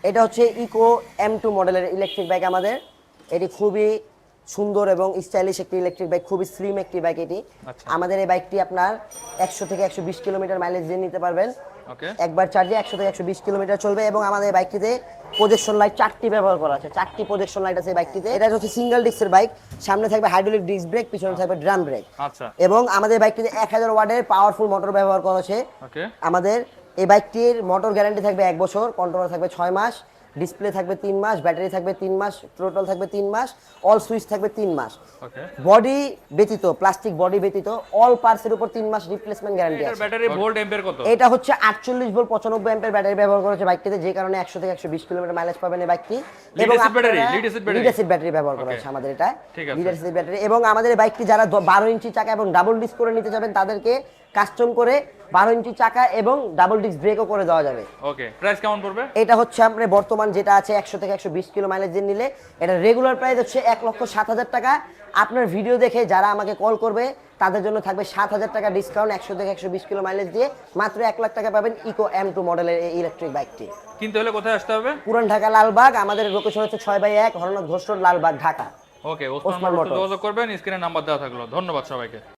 এটা হচ্ছে eco M2 মডেলের ইলেকট্রিক বাইক আমাদের। এটি খুবই সুন্দর এবং স্টাইলিশ একটি ইলেকট্রিক বাইক, খুবই স্লিম একটি বাইক এটি। আচ্ছা। আমাদের এই বাইকটি আপনার 100 থেকে 120 কিলোমিটার মাইলেজ দিয়ে নিতে পারবেন। ওকে। একবার চার্জে 100 থেকে 120 কিলোমিটার চলবে এবং আমাদের এই বাইকটিতে প্রজেকশন লাইট 4টি ব্যবহার করা আছে, 4টি প্রজেকশন লাইট আছে এই বাইকটিতে। এটা হচ্ছে সিঙ্গেল ডিস্কের বাইক, সামনে থাকবে হাইড্রোলিক ডিস্ক ব্রেক, পিছনে থাকবে ড্রাম ব্রেক। আচ্ছা। এবং আমাদের বাইকটিতে 1000 ওয়াটের পাওয়ারফুল মোটর ব্যবহার করা আছে। ওকে। আমাদের এই বাইকটির মোটর গ্যারান্টি থাকবে 1 বছর, কন্ট্রোলার থাকবে 6 মাস, ডিসপ্লে থাকবে 3 মাস, ব্যাটারি থাকবে 3 মাস, টোটাল থাকবে 3 মাস, অল সুইচ থাকবে 3 মাস। ওকে। বডি ব্যতীত, প্লাস্টিক বডি ব্যতীত অল পার্টসের উপর 3 মাস রিপ্লেসমেন্ট গ্যারান্টি এটার আছে। ব্যাটারি ভোল্ট এম্পিয়ার কত? এটা হচ্ছে 48 ভোল্ট 95 অ্যাম্পিয়ার ব্যাটারি ব্যবহার করেছে বাইকটিতে, যে কারণে 100 থেকে 120 কিলোমিটার মাইলেজ পাবেন এই বাইকটি। Lead acid battery, lead acid battery? Lead acid battery ব্যবহার করা Okay. হয়েছে আমাদের এটা, ঠিক আছে। Lead acid battery. এবং আমাদের এই বাইকটি যারা 12 ইঞ্চি চাকা এবং ডাবল ডিস্ক করে নিতে যাবেন তাদেরকে কাস্টম করে 12 ইঞ্চি চাকা এবং ডাবল ডিস্ক ব্রেকও করে দেওয়া যাবে। ওকে, প্রাইস কেমন পড়বে? এটা হচ্ছে আমরা বর্তমান যেটা আছে 100 থেকে 120 কিলো মাইলেজ দিয়ে নিলে এটা রেগুলার প্রাইস হচ্ছে 1,07,000 টাকা। আপনার ভিডিও দেখে যারা আমাকে কল করবে তাদের জন্য থাকবে 7,000 টাকা ডিসকাউন্ট। 100 থেকে 120 কিলো মাইলেজ দিয়ে মাত্র 1 লাখ টাকা পাবেন ইকো M2 মডেলের এই ইলেকট্রিক বাইকটি। কিনতে হলে কোথায় আসতে হবে? পুরান ঢাকা লালবাগ, আমাদের লোকেশন হচ্ছে 6/1 হরনাথ ঘোষ রোড, লালবাগ, ঢাকা। ওকে, ওসমান ওসমান মোটরসে মোটরস। যোগাযোগ করবেন, স্ক্রিনে নাম্বার দেওয়া থাকলো। ধন্যবাদ সবাইকে।